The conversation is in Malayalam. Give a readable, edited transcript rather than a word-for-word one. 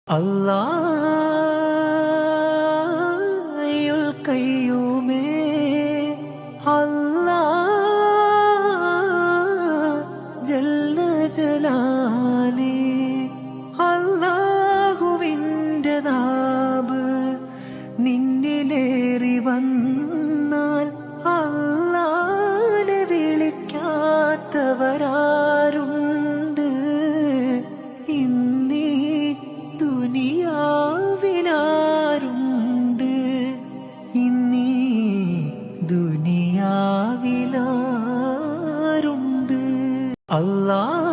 അല്ലാഹുൽ ഖയ്യൂമേ ജല്ല ജലാലേ അല്ലാഹുവിൻ്റെ നാവ് നിന്നിലേറി വന്നാൽ അല്ലാഹനെ വിളിക്കാത്തവരാരുണ്ട്? ഇന്നീ ദുനിയാവിലാരുണ്ട്? ഇന്നീ ദുനിയാവിലാരുണ്ട്? അല്ലാഹ്